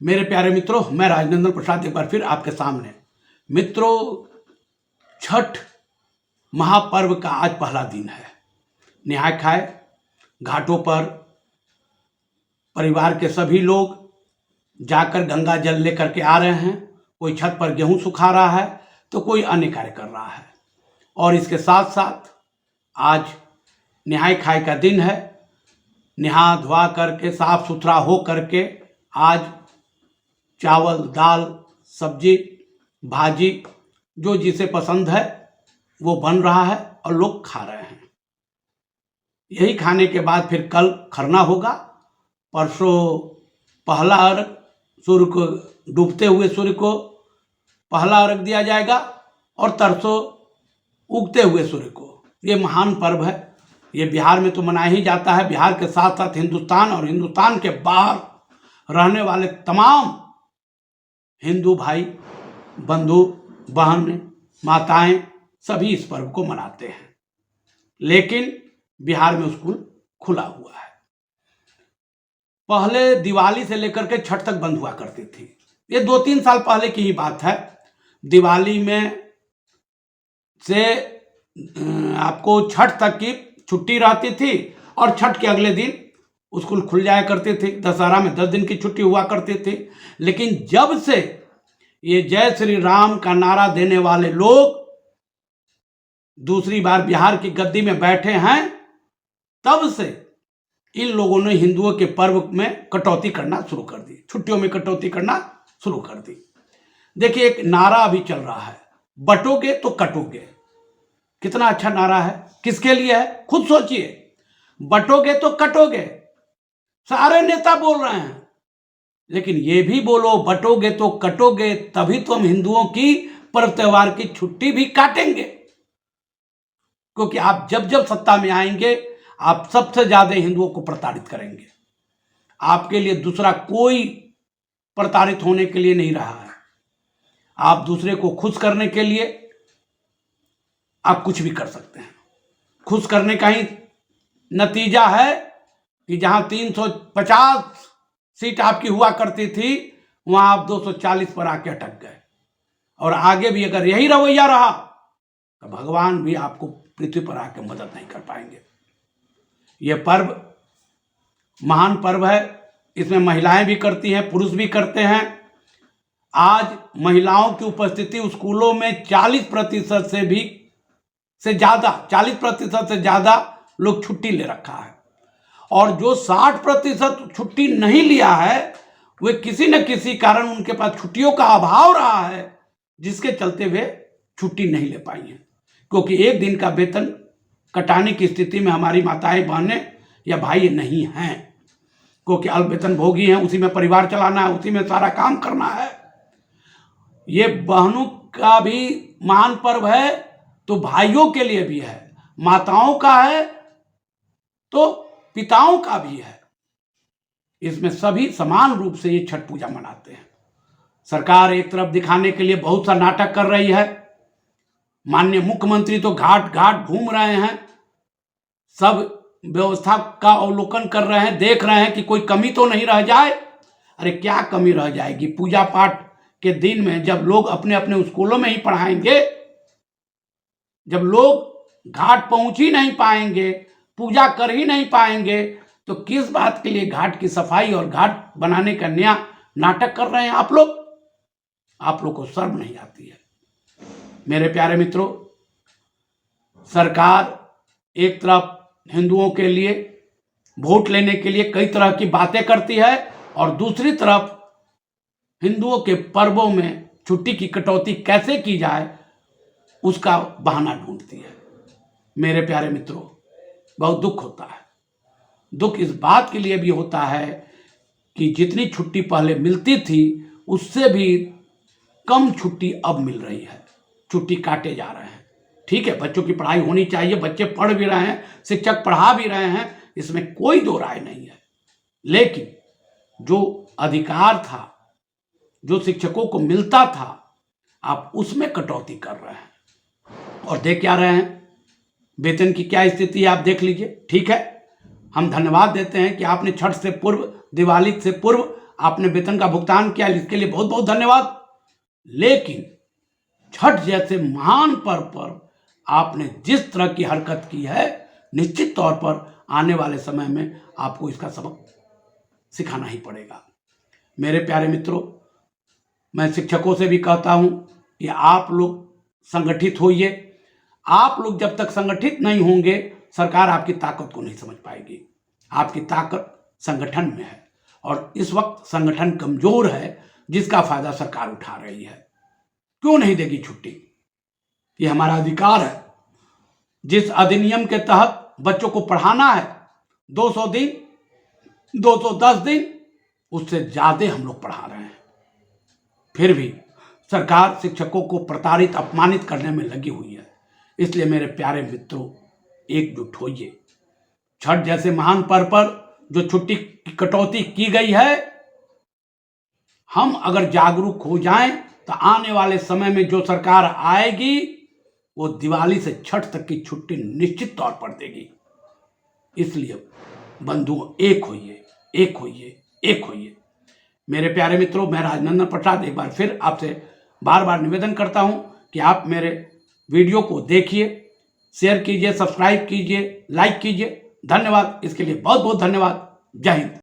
मेरे प्यारे मित्रों, मैं राजनंदन प्रसाद एक बार फिर आपके सामने। मित्रों, छठ महापर्व का आज पहला दिन है। नहाय खाए घाटों पर परिवार के सभी लोग जाकर गंगा जल लेकर के आ रहे हैं। कोई छत पर गेहूं सुखा रहा है तो कोई अन्य कार्य कर रहा है। और इसके साथ साथ आज नहाय खाए का दिन है। नहा धोआ करके साफ सुथरा हो करके आज चावल, दाल, सब्जी, भाजी जो जिसे पसंद है वो बन रहा है और लोग खा रहे हैं। यही खाने के बाद फिर कल खरना होगा। परसों पहला अर्घ, सूर्य को डूबते हुए सूर्य को पहला अर्घ दिया जाएगा और तरसों उगते हुए सूर्य को। ये महान पर्व है। ये बिहार में तो मनाया ही जाता है। बिहार के साथ साथ हिंदुस्तान और हिंदुस्तान के बाहर रहने वाले तमाम हिंदू भाई, बंधु, बहन, माताएं सभी इस पर्व को मनाते हैं। लेकिन बिहार में स्कूल खुला हुआ है। पहले दिवाली से लेकर के छठ तक बंद हुआ करती थी। ये 2-3 साल पहले की ही बात है। दिवाली में से आपको छठ तक की छुट्टी रहती थी और छठ के अगले दिन स्कूल खुल जाया करते थे। दशहरा में 10 दिन की छुट्टी हुआ करती थी। लेकिन जब से ये जय श्री राम का नारा देने वाले लोग दूसरी बार बिहार की गद्दी में बैठे हैं, तब से इन लोगों ने हिंदुओं के पर्व में कटौती करना शुरू कर दी। छुट्टियों में कटौती करना शुरू कर दी। देखिए, एक नारा अभी चल रहा है, बटोगे तो कटोगे। कितना अच्छा नारा है। किसके लिए है? खुद सोचिए। बटोगे तो कटोगे, सारे नेता बोल रहे हैं। लेकिन ये भी बोलो, बटोगे तो कटोगे, तभी तो हम हिंदुओं की पर्व त्योहार की छुट्टी भी काटेंगे। क्योंकि आप जब जब सत्ता में आएंगे, आप सबसे ज्यादा हिंदुओं को प्रताड़ित करेंगे। आपके लिए दूसरा कोई प्रताड़ित होने के लिए नहीं रहा है। आप दूसरे को खुश करने के लिए आप कुछ भी कर सकते हैं। खुश करने का ही नतीजा है कि जहां 350 सीट आपकी हुआ करती थी, वहां आप 240 पर आके अटक गए। और आगे भी अगर यही रवैया रहा तो भगवान भी आपको पृथ्वी पर आके मदद नहीं कर पाएंगे। यह पर्व महान पर्व है। इसमें महिलाएं भी करती हैं, पुरुष भी करते हैं। आज महिलाओं की उपस्थिति स्कूलों में 40% से ज्यादा लोग छुट्टी ले रखा है। और जो 60% छुट्टी नहीं लिया है, वे किसी न किसी कारण उनके पास छुट्टियों का अभाव रहा है, जिसके चलते वे छुट्टी नहीं ले पाई हैं। क्योंकि एक दिन का वेतन कटाने की स्थिति में हमारी माताएं, बहनें या भाई नहीं हैं। क्योंकि अल्प वेतन भोगी हैं, उसी में परिवार चलाना है, उसी में सारा काम करना है। ये बहनों का भी महान पर्व है तो भाइयों के लिए भी है, माताओं का है तो पिताओं का भी है। इसमें सभी समान रूप से ये छठ पूजा मनाते हैं। सरकार एक तरफ दिखाने के लिए बहुत सा नाटक कर रही है। माननीय मुख्यमंत्री तो घाट घाट घूम रहे हैं, सब व्यवस्था का अवलोकन कर रहे हैं, देख रहे हैं कि कोई कमी तो नहीं रह जाए। अरे क्या कमी रह जाएगी? पूजा पाठ के दिन में जब लोग अपने अपने स्कूलों में ही पढ़ाएंगे, जब लोग घाट पहुंच ही नहीं पाएंगे, पूजा कर ही नहीं पाएंगे, तो किस बात के लिए घाट की सफाई और घाट बनाने का नया नाटक कर रहे हैं आप लोग? आप लोग को शर्म नहीं आती है? मेरे प्यारे मित्रों, सरकार एक तरफ हिंदुओं के लिए वोट लेने के लिए कई तरह की बातें करती है और दूसरी तरफ हिंदुओं के पर्वों में छुट्टी की कटौती कैसे की जाए उसका बहाना ढूंढती है। मेरे प्यारे मित्रों, बहुत दुख होता है। दुख इस बात के लिए भी होता है कि जितनी छुट्टी पहले मिलती थी, उससे भी कम छुट्टी अब मिल रही है। छुट्टी काटे जा रहे हैं। ठीक है, बच्चों की पढ़ाई होनी चाहिए, बच्चे पढ़ भी रहे हैं, शिक्षक पढ़ा भी रहे हैं, इसमें कोई दो राय नहीं है। लेकिन जो अधिकार था, जो शिक्षकों को मिलता था, आप उसमें कटौती कर रहे हैं। और देख क्या रहे हैं, वेतन की क्या स्थिति है, आप देख लीजिए। ठीक है, हम धन्यवाद देते हैं कि आपने छठ से पूर्व, दिवाली से पूर्व आपने वेतन का भुगतान किया, इसके लिए बहुत बहुत धन्यवाद। लेकिन छठ जैसे महान पर्व पर आपने जिस तरह की हरकत की है, निश्चित तौर पर आने वाले समय में आपको इसका सबक सिखाना ही पड़ेगा। मेरे प्यारे मित्रों, मैं शिक्षकों से भी कहता हूं कि आप लोग संगठित होइए। आप लोग जब तक संगठित नहीं होंगे, सरकार आपकी ताकत को नहीं समझ पाएगी। आपकी ताकत संगठन में है और इस वक्त संगठन कमजोर है, जिसका फायदा सरकार उठा रही है। क्यों नहीं देगी छुट्टी? ये हमारा अधिकार है। जिस अधिनियम के तहत बच्चों को पढ़ाना है 200 दिन, 210 दिन, उससे ज्यादा हम लोग पढ़ा रहे हैं। फिर भी सरकार शिक्षकों को प्रताड़ित, अपमानित करने में लगी हुई है। इसलिए मेरे प्यारे मित्रों, एकजुट होइए। छठ जैसे महान पर्व पर जो छुट्टी की कटौती की गई है, हम अगर जागरूक हो जाएं तो आने वाले समय में जो सरकार आएगी वो दिवाली से छठ तक की छुट्टी निश्चित तौर पर देगी। इसलिए बंधुओं, एक होइए, एक होइए, एक होइए। मेरे प्यारे मित्रों, मैं राजनंदन प्रसाद एक बार फिर आपसे बार बार निवेदन करता हूं कि आप मेरे वीडियो को देखिए, शेयर कीजिए, सब्सक्राइब कीजिए, लाइक कीजिए। धन्यवाद, इसके लिए बहुत बहुत धन्यवाद। जय हिंद।